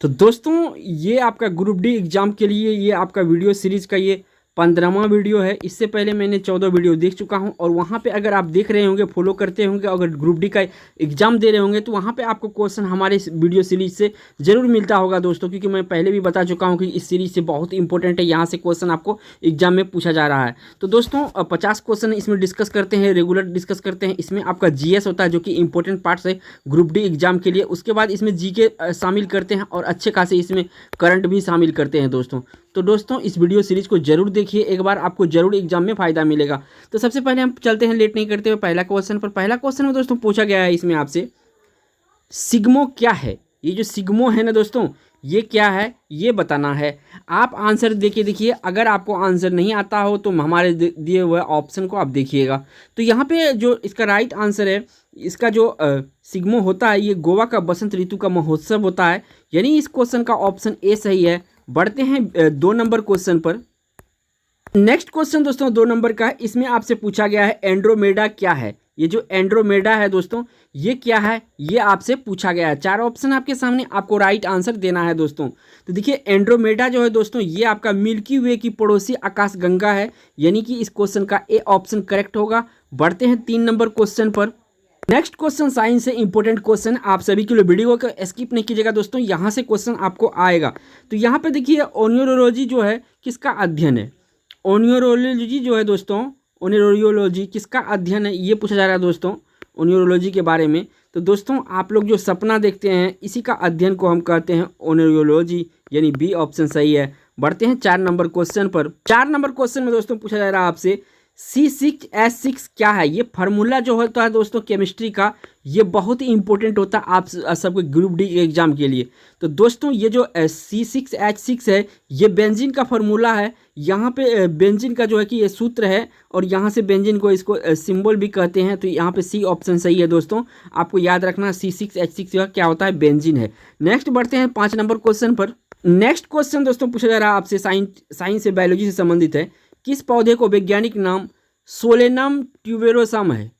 तो दोस्तों ये आपका ग्रुप डी एग्जाम के लिए ये आपका वीडियो सीरीज का ये 15वां वीडियो है। इससे पहले मैंने 14 वीडियो देख चुका हूं और वहां पे अगर आप देख रहे होंगे, फॉलो करते होंगे, अगर ग्रुप डी का एग्जाम दे रहे होंगे तो वहां पे आपको क्वेश्चन हमारे इस वीडियो सीरीज से जरूर मिलता होगा दोस्तों, क्योंकि मैं पहले भी बता चुका हूँ कि इस सीरीज से बहुत इंपॉर्टेंट है। यहाँ से क्वेश्चन आपको एग्जाम में पूछा जा रहा है। तो दोस्तों 50 क्वेश्चन इसमें डिस्कस करते हैं, रेगुलर डिस्कस करते हैं। इसमें आपका जीएस होता है जो कि इंपॉर्टेंट पार्ट्स है ग्रुप डी एग्जाम के लिए। उसके बाद इसमें जीके शामिल करते हैं और अच्छे खासे इसमें करंट भी शामिल करते हैं दोस्तों। तो दोस्तों इस वीडियो सीरीज को जरूर देखिए, एक बार आपको जरूर एग्जाम में फायदा मिलेगा। तो सबसे पहले हम चलते हैं लेट नहीं करते हुए पहला क्वेश्चन पर। पहला क्वेश्चन में दोस्तों पूछा गया है इसमें आपसे, सिग्मो क्या है। ये जो सिग्मो है ना दोस्तों, ये क्या है ये बताना है। आप आंसर देखिए, अगर आपको आंसर नहीं आता हो तो हमारे दिए हुए ऑप्शन को आप देखिएगा। तो यहाँ पे जो इसका राइट आंसर है, इसका जो सिग्मो होता है ये गोवा का बसंत ऋतु का महोत्सव होता है, यानी इस क्वेश्चन का ऑप्शन ए सही है। बढ़ते हैं 2 नंबर क्वेश्चन पर। नेक्स्ट क्वेश्चन दोस्तों 2 नंबर का है। इसमें आपसे पूछा गया है एंड्रोमेडा क्या है। ये जो एंड्रोमेडा है दोस्तों ये क्या है ये आपसे पूछा गया है। 4 ऑप्शन आपके सामने, आपको राइट आंसर देना है दोस्तों। तो देखिए एंड्रोमेडा जो है दोस्तों ये आपका मिल्की वे की पड़ोसी आकाशगंगा है, यानी कि इस क्वेश्चन का ए ऑप्शन करेक्ट होगा। बढ़ते हैं 3 नंबर क्वेश्चन पर। नेक्स्ट क्वेश्चन साइंस से इंपॉर्टेंट क्वेश्चन, आप सभी के लिए वीडियो को स्किप नहीं कीजिएगा दोस्तों, यहाँ से क्वेश्चन आपको आएगा। तो यहाँ पे देखिए ओनियोरोलॉजी जो है किसका अध्ययन है। ओनियोरोलॉजी जो है दोस्तों, ओनियोरोलॉजी किसका अध्ययन है ये पूछा जा रहा है दोस्तों ओनियोरोलॉजी के बारे में। तो दोस्तों आप लोग जो सपना देखते हैं इसी का अध्ययन को हम कहते हैं ओनियोरोलॉजी, यानी बी ऑप्शन सही है। बढ़ते हैं 4 नंबर क्वेश्चन पर। 4 नंबर क्वेश्चन में दोस्तों पूछा जा रहा है आपसे C6H6 क्या है। ये फार्मूला जो होता है दोस्तों केमिस्ट्री का, ये बहुत ही इंपॉर्टेंट होता है आप सबके ग्रुप डी एग्जाम के लिए। तो दोस्तों ये जो C6H6 है ये बेंजीन का फार्मूला है। यहाँ पे बेंजीन का जो है कि ये सूत्र है और यहाँ से बेंजीन को इसको सिंबल भी कहते हैं। तो यहाँ पे सी ऑप्शन सही है दोस्तों, आपको याद रखना C6H6 का क्या होता है, बेंजीन है। नेक्स्ट बढ़ते हैं 5 नंबर क्वेश्चन पर। नेक्स्ट क्वेश्चन दोस्तों पूछा जा रहा है आपसे साइंस से बायोलॉजी से संबंधित है। किस पौधे को वैज्ञानिक नाम सोलेनम ट्यूबेरोसम है।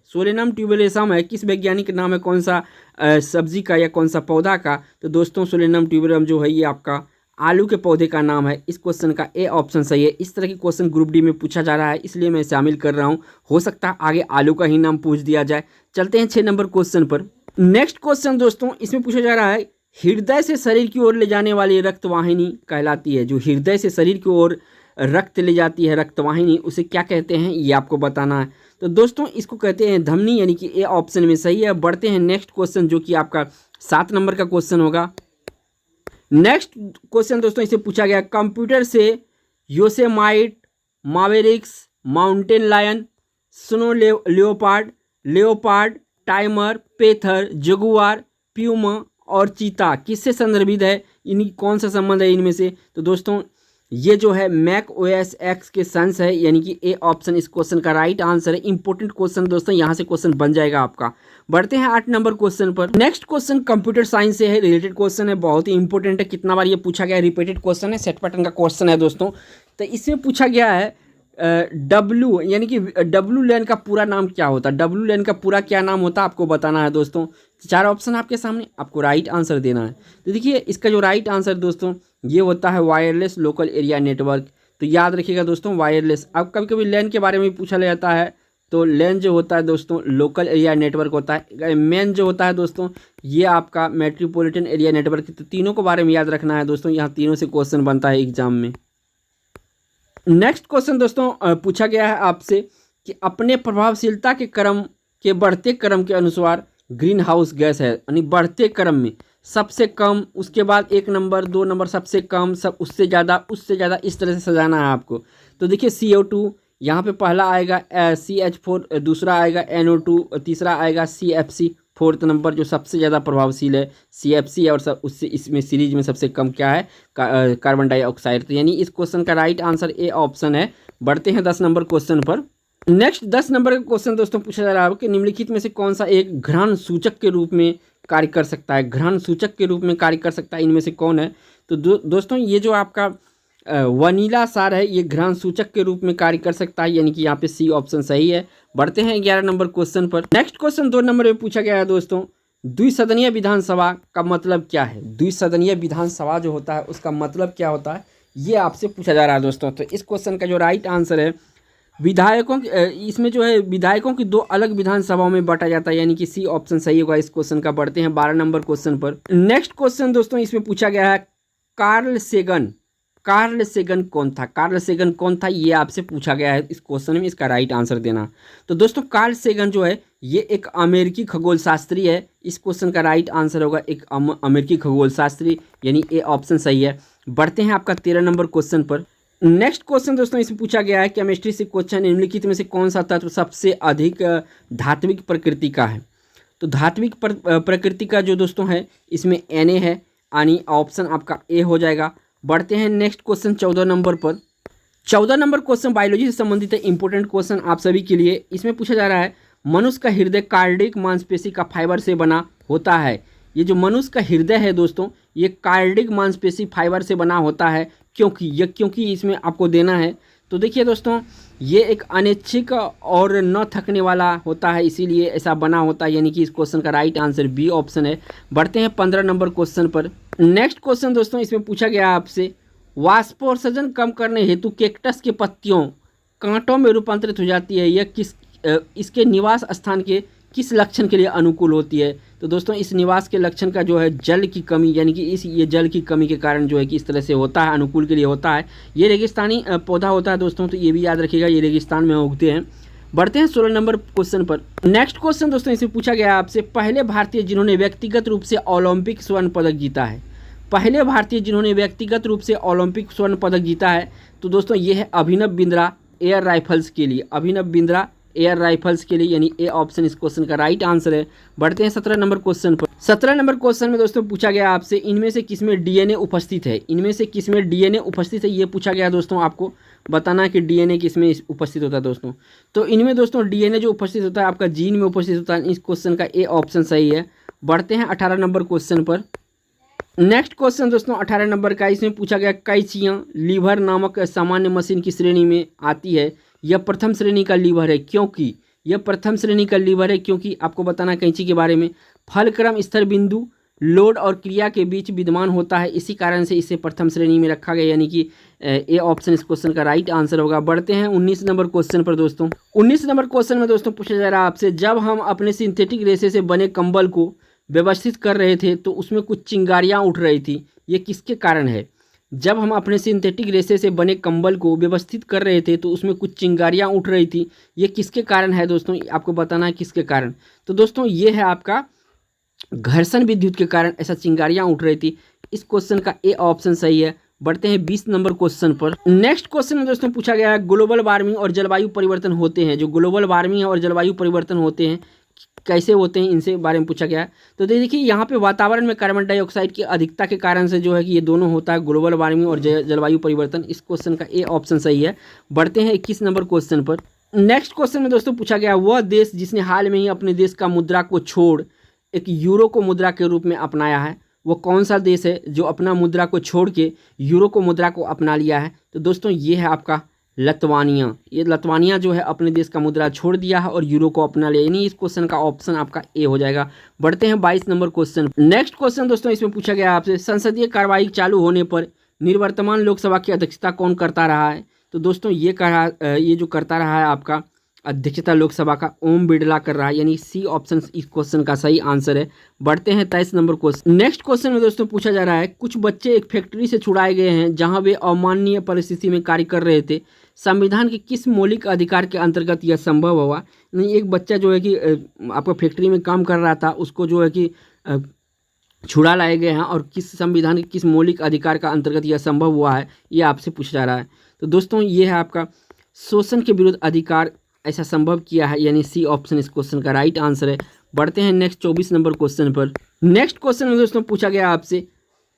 सोलेनम ट्यूबेरोसम है, किस वैज्ञानिक नाम है, कौन सा सब्जी का या कौन सा पौधा का। तो दोस्तों सोलेनम ट्यूबेरोसम जो है ये आपका आलू के पौधे का नाम है। इस क्वेश्चन का ए ऑप्शन सही है। इस तरह के क्वेश्चन ग्रुप डी में पूछा जा रहा है, इसलिए मैं शामिल कर रहा हूँ। हो सकता है आगे आलू का ही नाम पूछ दिया जाए। चलते हैं 6 नंबर क्वेश्चन पर। नेक्स्ट क्वेश्चन दोस्तों इसमें पूछा जा रहा है, हृदय से शरीर की ओर ले जाने वाली रक्तवाहिनी कहलाती है। जो हृदय से शरीर की ओर रक्त ले जाती है रक्तवाहिनी, उसे क्या कहते हैं ये आपको बताना है। तो दोस्तों इसको कहते हैं धमनी, यानी कि ए ऑप्शन में सही है। बढ़ते हैं नेक्स्ट क्वेश्चन जो कि आपका 7 नंबर का क्वेश्चन होगा। नेक्स्ट क्वेश्चन दोस्तों इसे पूछा गया, कंप्यूटर से Yosemite, Mavericks, Mountain Lion, Snow Leopard, Tiger, Panther, Jaguar, Puma और चीता किससे संदर्भित है, इनकी कौन सा संबंध है इनमें से। तो दोस्तों ये जो है मैक ओएस एक्स के सन्स है, यानी कि ए ऑप्शन इस क्वेश्चन का राइट आंसर है। इंपॉर्टेंट क्वेश्चन दोस्तों, यहाँ से क्वेश्चन बन जाएगा आपका। बढ़ते हैं 8 नंबर क्वेश्चन पर। नेक्स्ट क्वेश्चन कंप्यूटर साइंस से है, रिलेटेड क्वेश्चन है, बहुत ही इंपॉर्टेंट है। कितना बार ये पूछा गया है, रिपीटेड क्वेश्चन है, सेट पैटर्न का क्वेश्चन है दोस्तों। तो इसमें पूछा गया है डब्ल्यू, यानी कि डब्ल्यू लेन का पूरा नाम क्या होता है। डब्ल्यू लेन का पूरा क्या नाम होता है आपको बताना है दोस्तों। 4 ऑप्शन आपके सामने, आपको राइट आंसर देना है। तो देखिए इसका जो राइट आंसर दोस्तों ये होता है वायरलेस लोकल एरिया नेटवर्क। तो याद रखिएगा दोस्तों वायरलेस। अब कभी कभी लैन के बारे में पूछा जाता है, तो लैन जो होता है दोस्तों लोकल एरिया नेटवर्क होता है। मैन जो होता है दोस्तों ये आपका मेट्रोपॉलिटन एरिया नेटवर्क। तो तीनों के बारे में याद रखना है दोस्तों, यहाँ तीनों से क्वेश्चन बनता है एग्जाम में। नेक्स्ट क्वेश्चन दोस्तों पूछा गया है आपसे कि अपने प्रभावशीलता के क्रम के बढ़ते क्रम के अनुसार ग्रीन हाउस गैस है, यानी बढ़ते क्रम में सबसे कम, उसके बाद 1 नंबर 2 नंबर सबसे कम, सब उससे ज़्यादा, इस तरह से सजाना है आपको। तो देखिए CO2 यहाँ पे पहला आएगा, CH4 दूसरा आएगा, NO2 तीसरा आएगा, CFC 4th नंबर जो सबसे ज़्यादा प्रभावशील है CFC है। और सब उससे इसमें सीरीज में सबसे कम क्या है, कार्बन डाइऑक्साइड। तो यानी इस क्वेश्चन का राइट आंसर ए ऑप्शन है। बढ़ते हैं 10 नंबर क्वेश्चन पर। नेक्स्ट 10 नंबर का क्वेश्चन दोस्तों पूछा जा रहा है कि निम्नलिखित में से कौन सा एक घ्राण सूचक के रूप में कार्य कर सकता है। घ्राण सूचक के रूप में कार्य कर सकता है, इनमें से कौन है। तो दोस्तों ये जो आपका वनीला सार है ये घ्राण सूचक के रूप में कार्य कर सकता है, यानी कि यहाँ पे सी ऑप्शन सही है। बढ़ते हैं 11 नंबर क्वेश्चन पर। नेक्स्ट क्वेश्चन 2 नंबर में पूछा गया है दोस्तों, द्विसदनीय विधानसभा का मतलब क्या है? द्विसदनीय विधानसभा जो होता है उसका मतलब क्या होता है, ये आपसे पूछा जा रहा है दोस्तों। तो इस क्वेश्चन का जो राइट आंसर है, विधायकों इसमें जो है विधायकों की दो अलग विधानसभाओं में बांटा जाता है, यानी कि सी ऑप्शन सही होगा इस क्वेश्चन का। बढ़ते हैं 12 नंबर क्वेश्चन पर। नेक्स्ट क्वेश्चन दोस्तों इसमें पूछा गया है, कार्ल सेगन। कार्ल सेगन कौन था? कार्ल सेगन कौन था, ये आपसे पूछा गया है इस क्वेश्चन में। इसका राइट आंसर देना। तो दोस्तों कार्ल सेगन जो है ये एक अमेरिकी खगोल शास्त्री है। इस क्वेश्चन का राइट आंसर होगा एक अमेरिकी खगोल शास्त्री, यानी ए ऑप्शन सही है। बढ़ते हैं आपका 13 नंबर क्वेश्चन पर। नेक्स्ट क्वेश्चन दोस्तों इसमें पूछा गया है, केमिस्ट्री से क्वेश्चन, निम्नलिखित में से कौन सा तत्व सबसे अधिक धात्विक प्रकृति का है? तो धात्विक प्रकृति का जो दोस्तों है इसमें Na है, यानी ऑप्शन आपका ए हो जाएगा। बढ़ते हैं नेक्स्ट क्वेश्चन 14 नंबर पर। 14 नंबर क्वेश्चन बायोलॉजी से संबंधित है, इंपॉर्टेंट क्वेश्चन आप सभी के लिए। इसमें पूछा जा रहा है, मनुष्य का हृदय कार्डिक मांसपेशी का फाइबर से बना होता है। ये जो मनुष्य का हृदय है दोस्तों, ये कार्डिक मांसपेशी फाइबर से बना होता है। क्योंकि इसमें आपको देना है। तो देखिए दोस्तों, ये एक अनैच्छिक और न थकने वाला होता है, इसीलिए ऐसा बना होता है, यानी कि इस क्वेश्चन का राइट आंसर बी ऑप्शन है। बढ़ते हैं 15 नंबर क्वेश्चन पर। नेक्स्ट क्वेश्चन दोस्तों इसमें पूछा गया आपसे, वाष्पोत्सर्जन कम करने हेतु कैक्टस के पत्तियों कांटों में रूपांतरित हो जाती है, यह इसके निवास स्थान के किस लक्षण के लिए अनुकूल होती है? तो दोस्तों इस निवास के लक्षण का जो है जल की कमी, यानी कि ये जल की कमी के कारण जो है कि इस तरह से होता है, अनुकूल के लिए होता है। ये रेगिस्तानी पौधा होता है दोस्तों, तो ये भी याद रखिएगा, ये रेगिस्तान में उगते हैं। बढ़ते हैं 16 नंबर क्वेश्चन पर। नेक्स्ट क्वेश्चन दोस्तों इसमें पूछा गया आपसे, पहले भारतीय जिन्होंने व्यक्तिगत रूप से ओलंपिक स्वर्ण पदक जीता है। पहले भारतीय जिन्होंने व्यक्तिगत रूप से ओलंपिक स्वर्ण पदक जीता है, तो दोस्तों ये है अभिनव बिंद्रा एयर राइफल्स के लिए। अभिनव बिंद्रा एयर राइफल्स के लिए, यानी ए ऑप्शन इस क्वेश्चन का राइट आंसर है। बढ़ते हैं 17 नंबर क्वेश्चन पर। 17 नंबर क्वेश्चन में दोस्तों पूछा गया आपसे, इनमें से किसमें डीएनए उपस्थित है? इनमें से किसमें डीएनए उपस्थित है, ये पूछा गया दोस्तों। आपको बताना है कि डीएनए किसमें उपस्थित होता है दोस्तों। तो इनमें दोस्तों डीएनए जो उपस्थित होता है आपका जीन में उपस्थित होता है। इस क्वेश्चन का ए ऑप्शन सही है। बढ़ते हैं 18 नंबर क्वेश्चन पर। नेक्स्ट क्वेश्चन दोस्तों 18 नंबर का, इसमें पूछा गया, कैंचियाँ लीवर नामक सामान्य मशीन की श्रेणी में आती है। यह प्रथम श्रेणी का लीवर है, क्योंकि यह प्रथम श्रेणी का लीवर है क्योंकि आपको बताना कैंची के बारे में, फलक्रम स्तर बिंदु लोड और क्रिया के बीच विद्यमान होता है, इसी कारण से इसे प्रथम श्रेणी में रखा गया, यानी कि ए ऑप्शन इस क्वेश्चन का राइट आंसर होगा। बढ़ते हैं 19 नंबर क्वेश्चन पर दोस्तों। 19 नंबर क्वेश्चन में दोस्तों पूछा जा रहा है आपसे, जब हम अपने सिंथेटिक रेशे से बने कंबल को व्यवस्थित कर रहे थे तो उसमें कुछ चिंगारियाँ उठ रही थी, ये किसके कारण है? जब हम अपने सिंथेटिक रेशे से बने कंबल को व्यवस्थित कर रहे थे तो उसमें कुछ चिंगारियाँ उठ रही थी, ये किसके कारण है दोस्तों? आपको बताना है किसके कारण। तो दोस्तों ये है आपका घर्षण विद्युत के कारण ऐसा चिंगारियाँ उठ रही थी। इस क्वेश्चन का ए ऑप्शन सही है। बढ़ते हैं 20 नंबर क्वेश्चन पर। नेक्स्ट क्वेश्चन में दोस्तों पूछा गया है, ग्लोबल वार्मिंग और जलवायु परिवर्तन होते हैं। जो ग्लोबल वार्मिंग है और जलवायु परिवर्तन होते हैं, कैसे होते हैं, इनसे बारे में पूछा गया है। तो देखिए यहाँ पे वातावरण में कार्बन डाइऑक्साइड की अधिकता के कारण से जो है कि ये दोनों होता है, ग्लोबल वार्मिंग और जलवायु परिवर्तन। इस क्वेश्चन का ए ऑप्शन सही है। बढ़ते हैं 21 नंबर क्वेश्चन पर। नेक्स्ट क्वेश्चन में दोस्तों पूछा गया, वह देश जिसने हाल में ही अपने देश का मुद्रा को छोड़ एक यूरो को मुद्रा के रूप में अपनाया है, वो कौन सा देश है जो अपना मुद्रा को छोड़ के यूरो को मुद्रा को अपना लिया है? तो दोस्तों ये है आपका लतवानिया। ये लतवानिया जो है अपने देश का मुद्रा छोड़ दिया है और यूरो को अपना लिया, यानी इस क्वेश्चन का ऑप्शन आपका ए हो जाएगा। बढ़ते हैं 22 नंबर क्वेश्चन। नेक्स्ट क्वेश्चन दोस्तों इसमें पूछा गया आपसे, संसदीय कार्रवाई चालू होने पर निवर्तमान लोकसभा की अध्यक्षता कौन करता रहा है? तो दोस्तों ये जो करता रहा है आपका अध्यक्षता लोकसभा का ओम बिरला कर रहा है, यानी सी ऑप्शन इस क्वेश्चन का सही आंसर है। बढ़ते हैं 23 नंबर क्वेश्चन। नेक्स्ट क्वेश्चन में दोस्तों पूछा जा रहा है, कुछ बच्चे एक फैक्ट्री से छुड़ाए गए हैं जहां वे अमानवीय परिस्थिति में कार्य कर रहे थे, संविधान के किस मौलिक अधिकार के अंतर्गत यह संभव हुआ? एक बच्चा जो है कि आपका फैक्ट्री में काम कर रहा था, उसको जो है कि छुड़ा लाए गए हैं, और किस संविधान के किस मौलिक अधिकार का अंतर्गत यह संभव हुआ है, ये आपसे पूछा जा रहा है। तो दोस्तों ये है आपका शोषण के विरुद्ध अधिकार ऐसा संभव किया है, यानी सी ऑप्शन इस क्वेश्चन का राइट आंसर है। बढ़ते हैं नेक्स्ट 24 नंबर क्वेश्चन पर। नेक्स्ट क्वेश्चन में दोस्तों पूछा गया आपसे,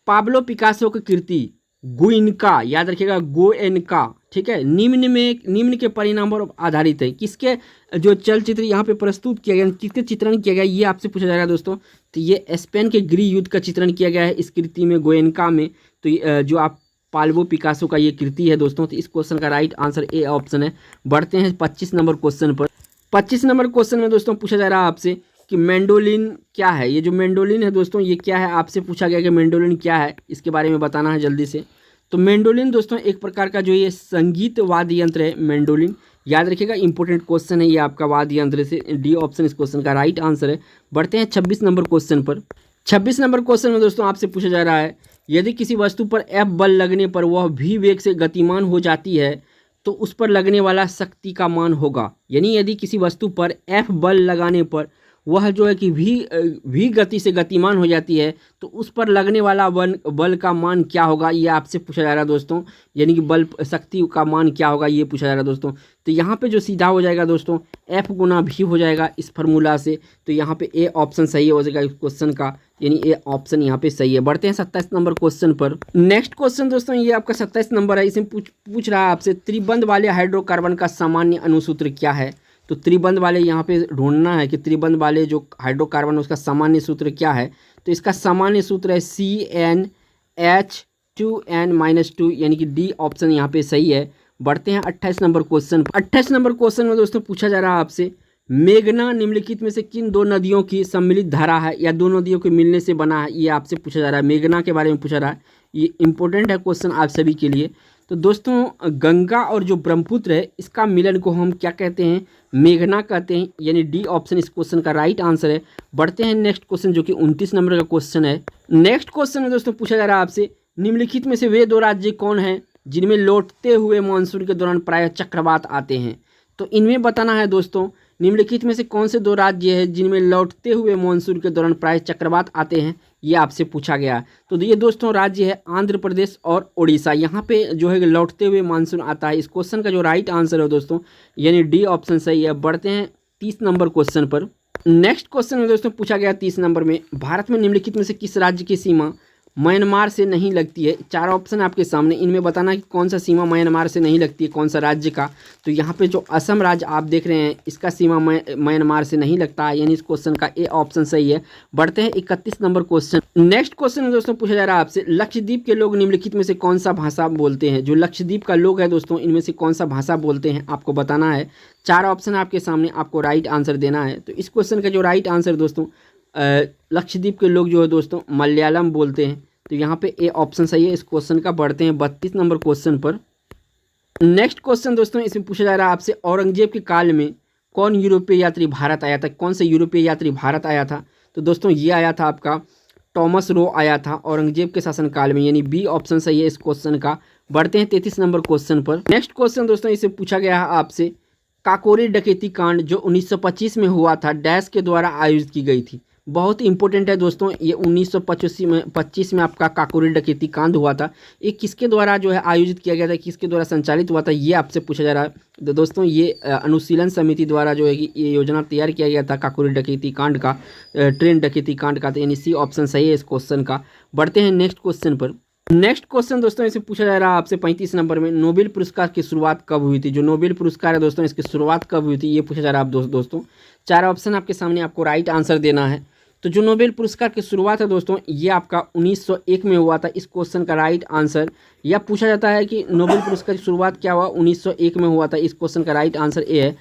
पाब्लो पिकासो की कृति गुइनका, याद रखिएगा गोएनका, ठीक है, निम्न के परिणाम पर आधारित है। किसके जो चलचित्र यहाँ पे प्रस्तुत किया गया, किसके चित्रण किया गया, ये आपसे पूछा जा रहा है दोस्तों। तो ये स्पेन के गृह युद्ध का चित्रण किया गया है इस कृति में, गोएनका में। तो जो आप पाब्लो पिकासो का ये कृति है दोस्तों। तो इस क्वेश्चन का राइट आंसर ए ऑप्शन है। बढ़ते हैं 25 नंबर क्वेश्चन पर। 25 नंबर क्वेश्चन में दोस्तों पूछा जा रहा है आपसे, कि मैंडोलिन क्या है। ये जो मैंडोलिन है दोस्तों ये क्या है, आपसे पूछा गया कि मैंडोलिन क्या है, इसके बारे में बताना है जल्दी से। तो मैंडोलिन दोस्तों एक प्रकार का जो ये संगीत वाद्य यंत्र है मैंडोलिन, याद रखिएगा इंपॉर्टेंट क्वेश्चन है ये आपका वाद्य यंत्र से। डी ऑप्शन इस क्वेश्चन का राइट आंसर है। बढ़ते हैं 26 नंबर क्वेश्चन पर। 26 नंबर क्वेश्चन में दोस्तों आपसे पूछा जा रहा है, यदि किसी वस्तु पर F बल लगने पर वह v वेग से गतिमान हो जाती है तो उस पर लगने वाला शक्ति का मान होगा। यानी यदि किसी वस्तु पर F बल लगाने पर वह जो है कि v गति से गतिमान हो जाती है तो उस पर लगने वाला बल का मान क्या होगा, ये आपसे पूछा जा रहा है दोस्तों। यानी कि बल शक्ति का मान क्या होगा ये पूछा जा रहा है दोस्तों। तो यहाँ पे जो सीधा हो जाएगा दोस्तों F गुना v हो जाएगा इस फार्मूला से। तो यहाँ पे ए ऑप्शन सही हो जाएगा इस क्वेश्चन का, यानी ए ऑप्शन यहाँ पे सही है। बढ़ते हैं 27 नंबर क्वेश्चन पर। नेक्स्ट क्वेश्चन दोस्तों ये आपका 27 नंबर है। इसमें पूछ रहा है आपसे त्रिबंध वाले हाइड्रोकार्बन का सामान्य अणुसूत्र क्या है। तो त्रिबंध वाले यहाँ पे ढूंढना है कि त्रिबंध वाले जो हाइड्रोकार्बन उसका सामान्य सूत्र क्या है। तो इसका सामान्य सूत्र है CnH2n-2, यानी कि डी ऑप्शन यहाँ पे सही है। बढ़ते हैं 28 नंबर क्वेश्चन। 28 नंबर क्वेश्चन में दोस्तों पूछा जा रहा है आपसे, मेघना निम्नलिखित में से किन दो नदियों की सम्मिलित धारा है या दो नदियों के मिलने से बना है, ये आपसे पूछा जा रहा है। मेघना के बारे में पूछा रहा है, ये इंपॉर्टेंट है क्वेश्चन आप सभी के लिए। तो दोस्तों गंगा और जो ब्रह्मपुत्र है इसका मिलन को हम क्या कहते हैं, मेघना कहते हैं, यानी डी ऑप्शन इस क्वेश्चन का राइट आंसर है। बढ़ते हैं नेक्स्ट क्वेश्चन जो कि 29 नंबर का क्वेश्चन है। नेक्स्ट क्वेश्चन में दोस्तों पूछा जा रहा है आपसे, निम्नलिखित में से वे दो राज्य कौन हैं जिनमें लौटते हुए मानसून के दौरान प्रायः चक्रवात आते हैं। तो इनमें बताना है दोस्तों निम्नलिखित में से कौन से दो राज्य हैं जिनमें लौटते हुए मानसून के दौरान प्रायः चक्रवात आते हैं, ये आपसे पूछा गया। तो ये दोस्तों राज्य है आंध्र प्रदेश और उड़ीसा। यहाँ पे जो है लौटते हुए मानसून आता है। इस क्वेश्चन का जो राइट आंसर है दोस्तों यानी डी ऑप्शन सही है। बढ़ते हैं 30 नंबर क्वेश्चन पर। नेक्स्ट क्वेश्चन में दोस्तों पूछा गया 30 नंबर में, भारत में निम्नलिखित में से किस राज्य की सीमा म्यांमार से नहीं लगती है। चार ऑप्शन आपके सामने, इनमें बताना है कि कौन सा सीमा म्यांमार से नहीं लगती है, कौन सा राज्य का। तो यहाँ पे जो असम राज्य आप देख रहे हैं इसका सीमा म्यांमार से नहीं लगता है, यानी इस क्वेश्चन का ए ऑप्शन सही है। बढ़ते हैं 31 नंबर क्वेश्चन। नेक्स्ट क्वेश्चन में दोस्तों पूछा जा रहा है आपसे, लक्षद्वीप के लोग निम्नलिखित में से कौन सा भाषा बोलते हैं। जो लक्षद्वीप का लोग है दोस्तों इनमें से कौन सा भाषा बोलते हैं आपको बताना है। चार ऑप्शन आपके सामने, आपको राइट आंसर देना है। तो इस क्वेश्चन का जो राइट आंसर दोस्तों लक्षद्वीप के लोग जो है दोस्तों मलयालम बोलते हैं। तो यहाँ पे ए ऑप्शन सही है इस क्वेश्चन का। बढ़ते हैं 32 नंबर क्वेश्चन पर। नेक्स्ट क्वेश्चन दोस्तों इसमें पूछा जा रहा है आपसे, औरंगजेब के काल में कौन यूरोपीय यात्री भारत आया था। कौन से यूरोपीय यात्री भारत आया था। तो दोस्तों ये आया था आपका टॉमस रो आया था औरंगजेब के शासनकाल में, यानी बी ऑप्शन सही है इस क्वेश्चन का। बढ़ते हैं 33 नंबर क्वेश्चन पर। नेक्स्ट क्वेश्चन दोस्तों इसे पूछा गया है आपसे, काकोरी डकैती कांड जो 1925 में हुआ था डैश के द्वारा आयोजित की गई थी। बहुत इंपॉर्टेंट है दोस्तों, ये 1925 में आपका काकोरी डकैती कांड हुआ था। ये किसके द्वारा जो है आयोजित किया गया था, किसके द्वारा संचालित हुआ था, ये आपसे पूछा जा रहा है। तो दोस्तों ये अनुशीलन समिति द्वारा जो है कि ये योजना तैयार किया गया था काकोरी डकैती कांड का, ट्रेन डकैती कांड का। तो यानी सी ऑप्शन सही है इस क्वेश्चन का। बढ़ते हैं नेक्स्ट क्वेश्चन पर। नेक्स्ट क्वेश्चन दोस्तों इसे पूछा जा रहा है आपसे 35 नंबर में, नोबेल पुरस्कार की शुरुआत कब हुई थी। जो नोबेल पुरस्कार है दोस्तों इसकी शुरुआत कब हुई थी ये पूछा जा रहा है आप दोस्तों। चार ऑप्शन आपके सामने, आपको राइट आंसर देना है। तो जो नोबेल पुरस्कार की शुरुआत है दोस्तों ये आपका 1901 में हुआ था। इस क्वेश्चन का राइट आंसर, यह पूछा जाता है कि नोबेल पुरस्कार की शुरुआत क्या हुआ, 1901 में हुआ था। इस क्वेश्चन का राइट आंसर ए है।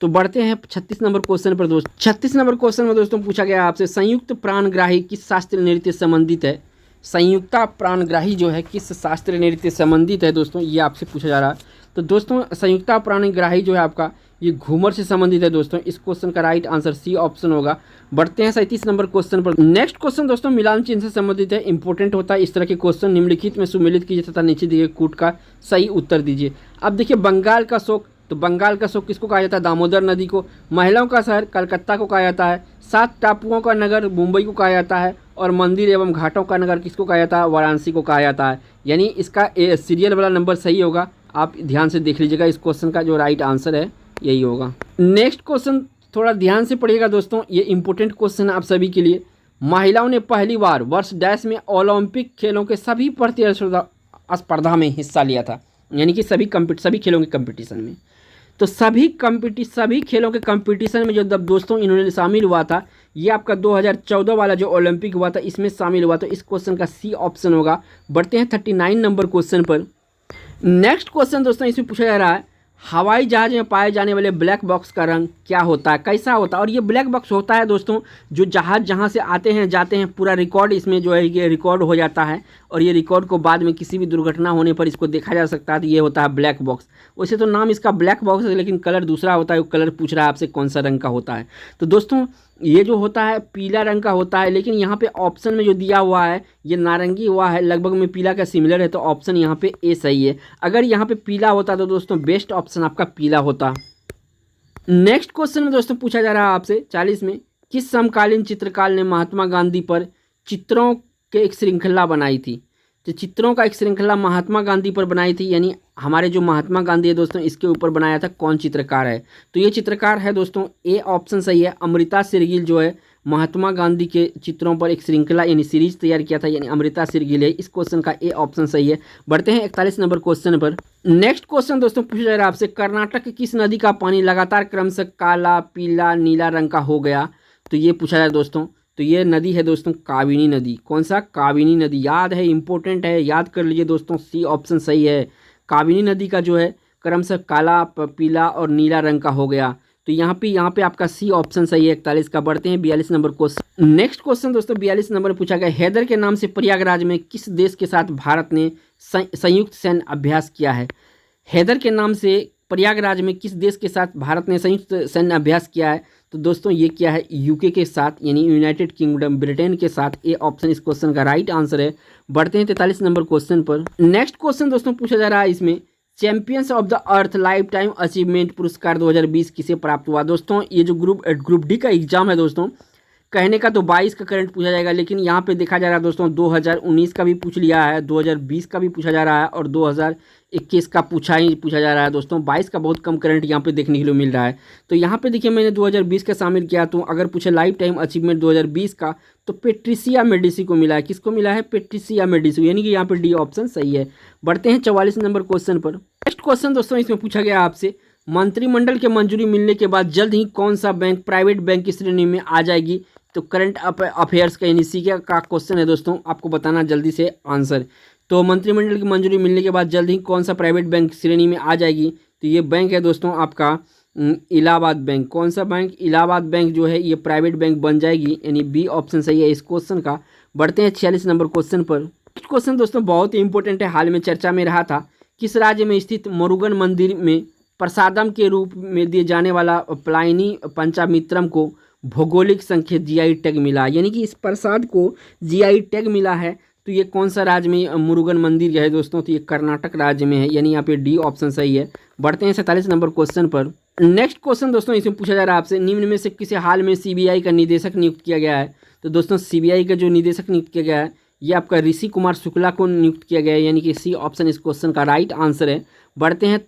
तो बढ़ते हैं 36 नंबर क्वेश्चन पर दोस्तों। 36 नंबर क्वेश्चन में दोस्तों पूछा गया आपसे, संयुक्त प्राणग्राही किस शास्त्रीय नृत्य से संबंधित है। संयुक्ता प्राणग्राही जो है किस शास्त्रीय नृत्य से संबंधित है दोस्तों, ये आपसे पूछा जा रहा है। तो दोस्तों संयुक्ता प्राणग्राही जो है आपका ये घूमर से संबंधित है दोस्तों। इस क्वेश्चन का राइट आंसर सी ऑप्शन होगा। बढ़ते हैं 37 नंबर क्वेश्चन पर। नेक्स्ट क्वेश्चन दोस्तों मिलान चिन्ह से संबंधित है, इंपॉर्टेंट होता है इस तरह के क्वेश्चन। निम्नलिखित में सुमेलित कीजिए तथा नीचे दिए कूट का सही उत्तर दीजिए। अब देखिए बंगाल का शोक, तो बंगाल का शोक किसको कहा जाता है, दामोदर नदी को। महिलाओं का शहर कलकत्ता को कहा जाता है। 7 टापुओं का नगर मुंबई को कहा जाता है। और मंदिर एवं घाटों का नगर किसको कहा जाता है, वाराणसी को कहा जाता है। यानी इसका सीरियल वाला नंबर सही होगा, आप ध्यान से देख लीजिएगा। इस क्वेश्चन का जो राइट आंसर है यही होगा। नेक्स्ट क्वेश्चन थोड़ा ध्यान से पढ़िएगा दोस्तों, ये इंपॉर्टेंट क्वेश्चन है आप सभी के लिए। महिलाओं ने पहली बार वर्ष डैश में ओलंपिक खेलों के सभी प्रतिस्पर्धा स्पर्धा में हिस्सा लिया था, यानी कि सभी खेलों के कंपटीशन में। तो सभी खेलों के कंपटीशन में जो दोस्तों इन्होंने शामिल हुआ था, ये आपका 2014 वाला जो ओलंपिक हुआ था इसमें शामिल हुआ। तो इस क्वेश्चन का सी ऑप्शन होगा। बढ़ते हैं 39 नंबर क्वेश्चन पर। नेक्स्ट क्वेश्चन दोस्तों इसमें पूछा जा रहा है, हवाई जहाज में पाए जाने वाले ब्लैक बॉक्स का रंग क्या होता है, कैसा होता है। और ये ब्लैक बॉक्स होता है दोस्तों, जो जहाज जहाँ से आते हैं जाते हैं पूरा रिकॉर्ड इसमें जो है ये रिकॉर्ड हो जाता है, और ये रिकॉर्ड को बाद में किसी भी दुर्घटना होने पर इसको देखा जा सकता है। तो ये होता है ब्लैक बॉक्स। वैसे तो नाम इसका ब्लैक बॉक्स है, लेकिन कलर दूसरा होता है। वो कलर पूछ रहा है आपसे कौन सा रंग का होता है। तो दोस्तों ये जो होता है पीला रंग का होता है, लेकिन यहाँ पे ऑप्शन में जो दिया हुआ है ये नारंगी हुआ है, लगभग में पीला का सिमिलर है, तो ऑप्शन यहाँ पे ए सही है। अगर यहाँ पे पीला होता तो दोस्तों बेस्ट ऑप्शन आपका पीला होता। नेक्स्ट क्वेश्चन में दोस्तों पूछा जा रहा है आपसे 40 में, किस समकालीन चित्रकार ने महात्मा गांधी पर चित्रों के एक श्रृंखला बनाई थी। तो चित्रों का एक श्रृंखला महात्मा गांधी पर बनाई थी, यानी हमारे जो महात्मा गांधी है दोस्तों इसके ऊपर बनाया था, कौन चित्रकार है। तो ये चित्रकार है दोस्तों ए ऑप्शन सही है, अमृता शेरगिल जो है महात्मा गांधी के चित्रों पर एक श्रृंखला यानी सीरीज तैयार किया था, यानी अमृता शेरगिल है। इस क्वेश्चन का ए ऑप्शन सही है। बढ़ते हैं 41 नंबर क्वेश्चन पर। नेक्स्ट क्वेश्चन दोस्तों पूछा जा रहा है आपसे, कर्नाटक की किस नदी का पानी लगातार क्रमशः काला पीला नीला रंग का हो गया। तो ये पूछा जाए दोस्तों, तो ये नदी है दोस्तों काबिनी नदी। कौन सा, काबिनी नदी। याद है, इंपॉर्टेंट है, याद कर लीजिए दोस्तों, सी ऑप्शन सही है। काबिनी नदी का जो है क्रमशः काला पीला और नीला रंग का हो गया। तो यहाँ पे आपका सी ऑप्शन सही है 41 का। बढ़ते हैं 42 नंबर क्वेश्चन। नेक्स्ट क्वेश्चन दोस्तों 42 नंबर पूछा गया, हैदर के नाम से प्रयागराज में किस देश के साथ भारत ने संयुक्त सैन्य अभ्यास किया है। हैदर के नाम से प्रयागराज में किस देश के साथ भारत ने संयुक्त सैन्य अभ्यास किया है। तो दोस्तों ये क्या है, यूके के साथ, यानी यूनाइटेड किंगडम ब्रिटेन के साथ। ए ऑप्शन इस क्वेश्चन का राइट आंसर है। बढ़ते हैं 43 नंबर क्वेश्चन पर। नेक्स्ट क्वेश्चन दोस्तों पूछा जा रहा है इसमें, champions of the earth life time achievement पुरस्कार 2020 किसे प्राप्त हुआ। दोस्तों ये जो ग्रुप डी का एग्जाम है दोस्तों, कहने का तो 22 का करंट पूछा जाएगा, लेकिन यहाँ पे देखा जा रहा है दोस्तों 2019 का भी पूछ लिया है, 2020 का भी पूछा जा रहा है, और 2021 का पूछा जा रहा है दोस्तों। 22 का बहुत कम करंट यहाँ पे देखने के लिए मिल रहा है। तो यहाँ पे देखिए मैंने 2020 का शामिल किया, तो अगर पूछे लाइफ टाइम अचीवमेंट 2020 का, तो पेट्रिसिया मेडिसी को मिला है। किसको मिला है, पेट्रिसिया मेडिसी, यानी कि यहाँ पे डी ऑप्शन सही है। बढ़ते हैं 44 नंबर क्वेश्चन पर। नेक्स्ट क्वेश्चन दोस्तों इसमें पूछा गया आपसे, मंत्रिमंडल के मंजूरी मिलने के बाद जल्द ही कौन सा बैंक प्राइवेट बैंक की श्रेणी में आ जाएगी। तो करंट अफेयर्स का यानी सी का क्वेश्चन है दोस्तों, आपको बताना जल्दी से आंसर। तो मंत्रिमंडल की मंजूरी मिलने के बाद जल्द ही कौन सा प्राइवेट बैंक श्रेणी में आ जाएगी। तो ये बैंक है दोस्तों आपका इलाहाबाद बैंक। कौन सा बैंक, इलाहाबाद बैंक जो है ये प्राइवेट बैंक बन जाएगी, यानी बी ऑप्शन सही है इस क्वेश्चन का। बढ़ते हैं 46 नंबर क्वेश्चन पर। क्वेश्चन दोस्तों बहुत ही इंपॉर्टेंट है, हाल में चर्चा में रहा था। किस राज्य में स्थित मुरुगन मंदिर में प्रसादम के रूप में दिए जाने वाला प्लाइनी पंचामित्रम को भौगोलिक संकेत जीआई टैग मिला, यानी कि इस प्रसाद को जीआई टैग मिला है। तो ये कौन सा राज्य में मुरुगन मंदिर है दोस्तों, तो ये कर्नाटक राज्य में है, यानी यहाँ पे डी ऑप्शन सही है। बढ़ते हैं 47 नंबर क्वेश्चन पर। नेक्स्ट क्वेश्चन दोस्तों इसमें पूछा जा रहा है आपसे, निम्न में से किसे हाल में सीबीआई का निदेशक नियुक्त किया गया है। तो दोस्तों सीबीआई का जो निदेशक नियुक्त किया गया है ये आपका ऋषि कुमार शुक्ला को नियुक्त किया गया है, यानी कि सी ऑप्शन इस क्वेश्चन का राइट आंसर है। बढ़ते हैं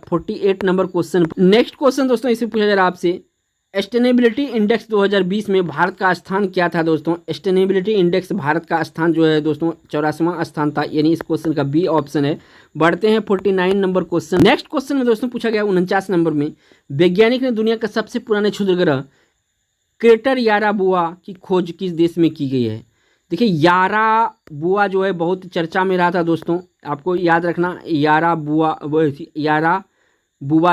48 नंबर क्वेश्चन। नेक्स्ट क्वेश्चन दोस्तों इसमें पूछा जा रहा है आपसे, सस्टेनेबिलिटी इंडेक्स 2020 में भारत का स्थान क्या था दोस्तों। सस्टेनेबिलिटी इंडेक्स भारत का स्थान जो है दोस्तों 84वां स्थान था, यानी इस क्वेश्चन का बी ऑप्शन है। बढ़ते हैं 49 नंबर क्वेश्चन। नेक्स्ट क्वेश्चन में दोस्तों पूछा गया 49 नंबर में, वैज्ञानिक ने दुनिया का सबसे पुराने क्षुद्र ग्रह क्रेटर याराबुआ की खोज किस देश में की गई है। देखिए याराबुआ जो है बहुत चर्चा में रहा था दोस्तों, आपको याद रखना याराबुआ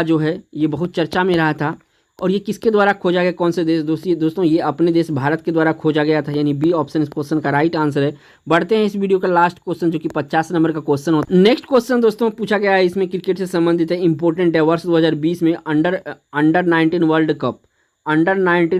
जो है ये बहुत चर्चा में रहा था। और ये किसके द्वारा खोजा गया, कौन से देश दोस्तों, ये अपने देश भारत के द्वारा खोजा गया था, यानी बी ऑप्शन इस क्वेश्चन का राइट आंसर है। बढ़ते हैं इस वीडियो का लास्ट क्वेश्चन जो कि 50 नंबर का क्वेश्चन होता है। नेक्स्ट क्वेश्चन दोस्तों पूछा गया है, इसमें क्रिकेट से संबंधित है, इंपॉर्टेंट है। वर्ष 2020 में अंडर 19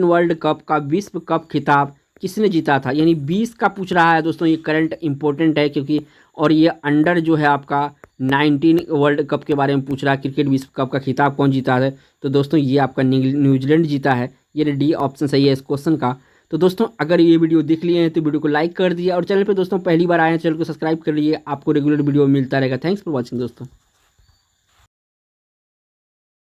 वर्ल्ड कप का विश्व कप खिताब किसने जीता था, यानी 20 का पूछ रहा है दोस्तों। ये करंट इंपॉर्टेंट है क्योंकि, और ये अंडर जो है आपका 19 वर्ल्ड कप के बारे में पूछ रहा है, क्रिकेट विश्व कप का खिताब कौन जीता है। तो दोस्तों ये आपका न्यूजीलैंड जीता है, ये डी ऑप्शन सही है इस क्वेश्चन का। तो दोस्तों अगर ये वीडियो देख लिए हैं तो वीडियो को लाइक कर दिए, और चैनल पे दोस्तों पहली बार आए हैं चैनल को सब्सक्राइब कर लीजिए, आपको रेगुलर वीडियो मिलता रहेगा। थैंक्स फॉर वॉचिंग दोस्तों।